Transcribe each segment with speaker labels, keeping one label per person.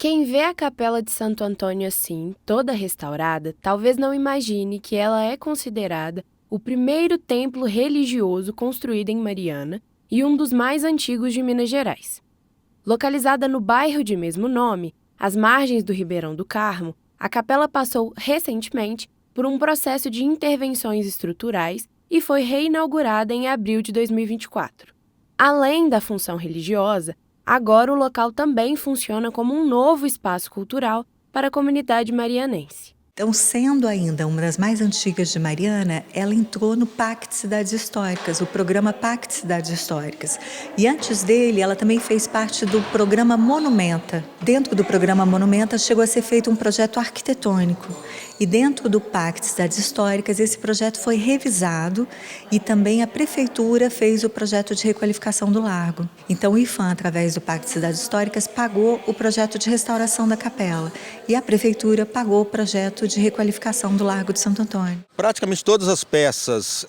Speaker 1: Quem vê a Capela de Santo Antônio assim, toda restaurada, talvez não imagine que ela é considerada o primeiro templo religioso construído em Mariana e um dos mais antigos de Minas Gerais. Localizada no bairro de mesmo nome, às margens do Ribeirão do Carmo, a capela passou recentemente por um processo de intervenções estruturais e foi reinaugurada em abril de 2024. Além da função religiosa, agora o local também funciona como um novo espaço cultural para a comunidade marianense.
Speaker 2: Então, sendo ainda uma das mais antigas de Mariana, ela entrou no Pacto Cidades Históricas, o programa Pacto Cidades Históricas. E antes dele, ela também fez parte do programa Monumenta. Dentro do programa Monumenta, chegou a ser feito um projeto arquitetônico. E dentro do Pacto Cidades Históricas, esse projeto foi revisado e também a Prefeitura fez o projeto de requalificação do largo. Então, o IPHAN, através do Pacto Cidades Históricas, pagou o projeto de restauração da capela. E a Prefeitura pagou o projeto de requalificação do Largo de Santo Antônio.
Speaker 3: Praticamente todas as peças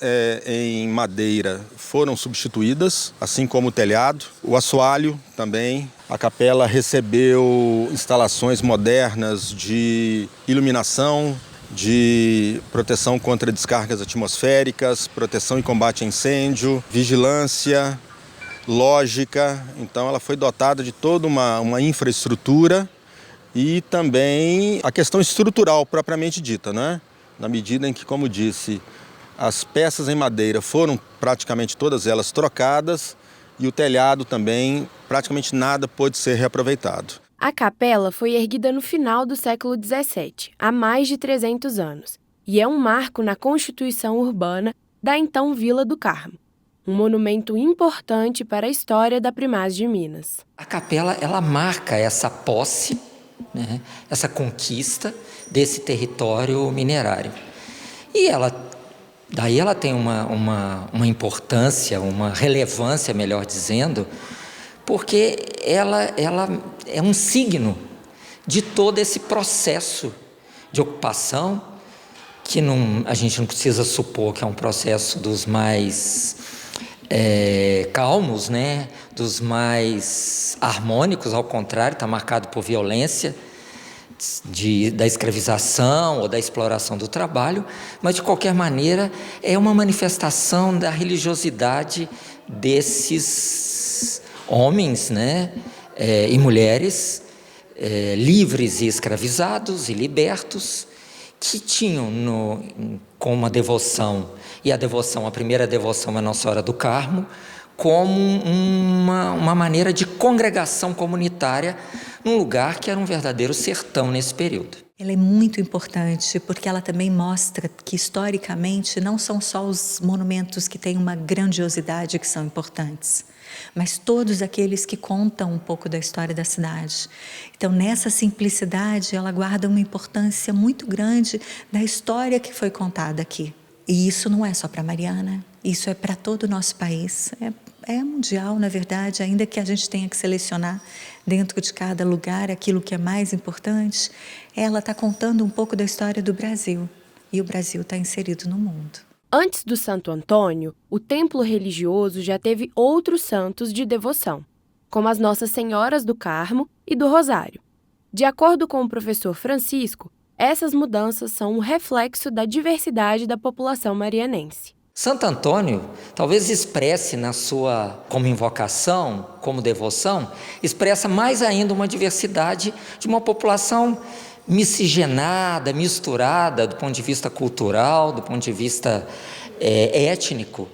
Speaker 3: em madeira foram substituídas, assim como o telhado, o assoalho também. A capela recebeu instalações modernas de iluminação, de proteção contra descargas atmosféricas, proteção e combate a incêndio, vigilância, lógica. Então ela foi dotada de toda uma infraestrutura. E também a questão estrutural propriamente dita, né? Na medida em que, como disse, as peças em madeira foram praticamente todas elas trocadas e o telhado também, praticamente nada pôde ser reaproveitado.
Speaker 1: A capela foi erguida no final do século XVII, há mais de 300 anos, e é um marco na constituição urbana da então Vila do Carmo, um monumento importante para a história da Primaz de Minas.
Speaker 4: A capela, ela marca essa posse, né, essa conquista desse território minerário. E daí ela tem uma importância, uma relevância, melhor dizendo, porque ela é um signo de todo esse processo de ocupação, que a gente não precisa supor que é um processo dos mais calmos, né? Dos mais harmônicos, ao contrário, está marcado por violência da escravização ou da exploração do trabalho, mas de qualquer maneira é uma manifestação da religiosidade desses homens, né? E mulheres livres e escravizados e libertos, que tinham com uma devoção, e a primeira devoção à Nossa Senhora do Carmo, como uma maneira de congregação comunitária num lugar que era um verdadeiro sertão nesse período.
Speaker 2: Ela é muito importante porque ela também mostra que, historicamente, não são só os monumentos que têm uma grandiosidade que são importantes, mas todos aqueles que contam um pouco da história da cidade. Então, nessa simplicidade, ela guarda uma importância muito grande da história que foi contada aqui. E isso não é só para Mariana, isso é para todo o nosso país. É mundial, na verdade, ainda que a gente tenha que selecionar dentro de cada lugar aquilo que é mais importante, ela está contando um pouco da história do Brasil. E o Brasil está inserido no mundo.
Speaker 1: Antes do Santo Antônio, o templo religioso já teve outros santos de devoção, como as Nossas Senhoras do Carmo e do Rosário. De acordo com o professor Francisco, essas mudanças são um reflexo da diversidade da população marianense.
Speaker 4: Santo Antônio talvez expresse como invocação, como devoção, expressa mais ainda uma diversidade de uma população miscigenada, misturada do ponto de vista cultural, do ponto de vista étnico,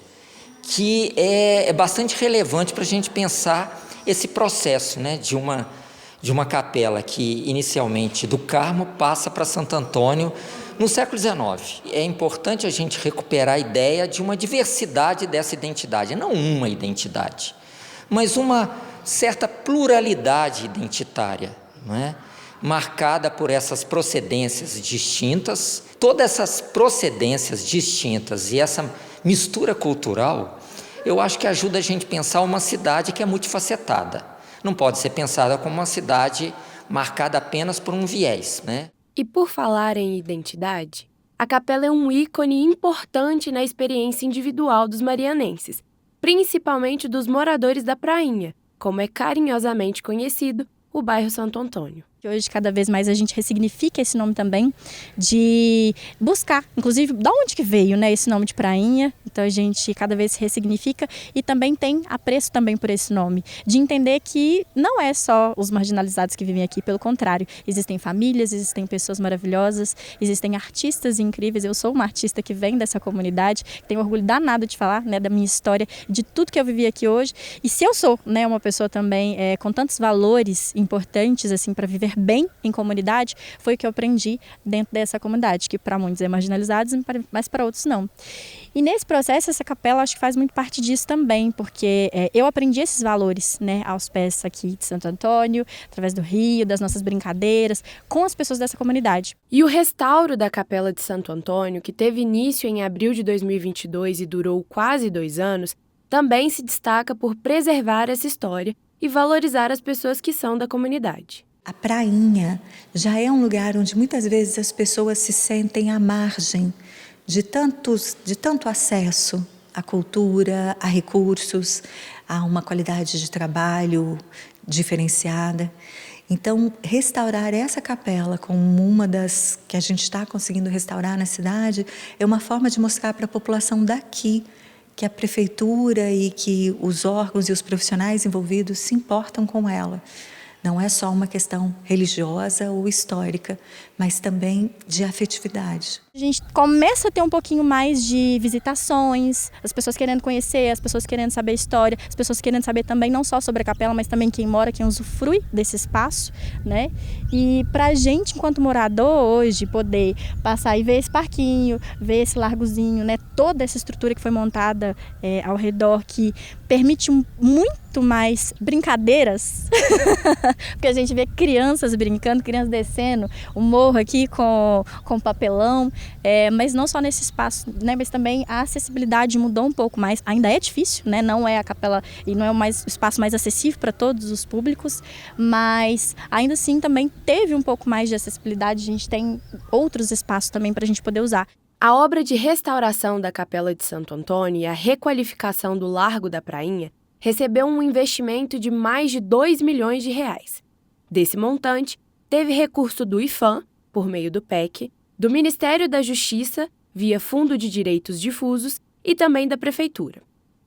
Speaker 4: que é bastante relevante para a gente pensar esse processo, né, de uma capela que inicialmente do Carmo passa para Santo Antônio no século XIX. É importante a gente recuperar a ideia de uma diversidade dessa identidade, não uma identidade, mas uma certa pluralidade identitária, não é? Marcada por essas procedências distintas. Todas essas procedências distintas e essa mistura cultural, eu acho que ajuda a gente a pensar uma cidade que é multifacetada. Não pode ser pensada como uma cidade marcada apenas por um viés, né?
Speaker 1: E por falar em identidade, a capela é um ícone importante na experiência individual dos marianenses, principalmente dos moradores da Prainha, como é carinhosamente conhecido o bairro Santo Antônio.
Speaker 5: Hoje, cada vez mais, a gente ressignifica esse nome também, de buscar, inclusive, de onde que veio, né, esse nome de prainha. Então, a gente cada vez ressignifica e também tem apreço também por esse nome, de entender que não é só os marginalizados que vivem aqui, pelo contrário, existem famílias, existem pessoas maravilhosas, existem artistas incríveis. Eu sou uma artista que vem dessa comunidade, tenho orgulho danado de falar, né, da minha história, de tudo que eu vivi aqui hoje. E se eu sou, né, uma pessoa também com tantos valores importantes assim para viver bem em comunidade, foi o que eu aprendi dentro dessa comunidade, que para muitos é marginalizada, mas para outros não. E nesse processo, essa capela acho que faz muito parte disso também, porque eu aprendi esses valores, né, aos pés aqui de Santo Antônio, através do rio, das nossas brincadeiras, com as pessoas dessa comunidade.
Speaker 1: E o restauro da Capela de Santo Antônio, que teve início em abril de 2022 e durou quase 2 anos, também se destaca por preservar essa história e valorizar as pessoas que são da comunidade.
Speaker 2: A prainha já é um lugar onde muitas vezes as pessoas se sentem à margem de tanto acesso à cultura, a recursos, a uma qualidade de trabalho diferenciada. Então, restaurar essa capela como uma das que a gente está conseguindo restaurar na cidade é uma forma de mostrar para a população daqui que a prefeitura e que os órgãos e os profissionais envolvidos se importam com ela. Não é só uma questão religiosa ou histórica, mas também de afetividade.
Speaker 5: A gente começa a ter um pouquinho mais de visitações, as pessoas querendo conhecer, as pessoas querendo saber a história, as pessoas querendo saber também não só sobre a capela, mas também quem mora, quem usufrui desse espaço, né? E pra gente, enquanto morador hoje, poder passar e ver esse parquinho, ver esse largozinho, né? Toda essa estrutura que foi montada ao redor, que permite muito mais brincadeiras, porque a gente vê crianças brincando, crianças descendo o morro aqui com papelão, mas não só nesse espaço, né, mas também a acessibilidade mudou um pouco mais. Ainda é difícil, né, não é a capela e não é o espaço mais acessível para todos os públicos, mas ainda assim também teve um pouco mais de acessibilidade. A gente tem outros espaços também para a gente poder usar.
Speaker 1: A obra de restauração da Capela de Santo Antônio e a requalificação do Largo da Prainha recebeu um investimento de mais de 2 milhões de reais. Desse montante, teve recurso do IPHAN, por meio do PEC, do Ministério da Justiça, via Fundo de Direitos Difusos, e também da Prefeitura.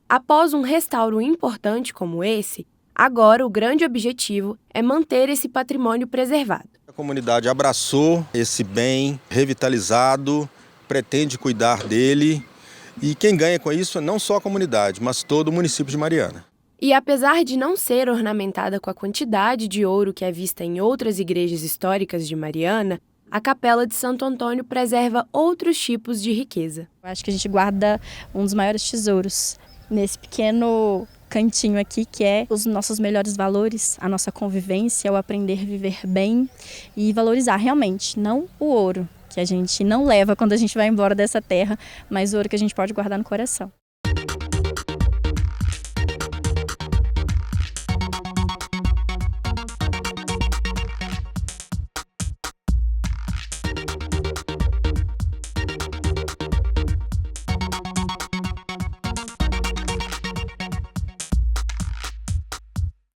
Speaker 1: Após um restauro importante como esse, agora o grande objetivo é manter esse patrimônio preservado.
Speaker 3: A comunidade abraçou esse bem revitalizado, pretende cuidar dele, e quem ganha com isso é não só a comunidade, mas todo o município de Mariana.
Speaker 1: E apesar de não ser ornamentada com a quantidade de ouro que é vista em outras igrejas históricas de Mariana, a Capela de Santo Antônio preserva outros tipos de riqueza.
Speaker 5: Eu acho que a gente guarda um dos maiores tesouros nesse pequeno cantinho aqui, que é os nossos melhores valores, a nossa convivência, o aprender a viver bem e valorizar realmente, não o ouro que a gente não leva quando a gente vai embora dessa terra, mas o ouro que a gente pode guardar no coração.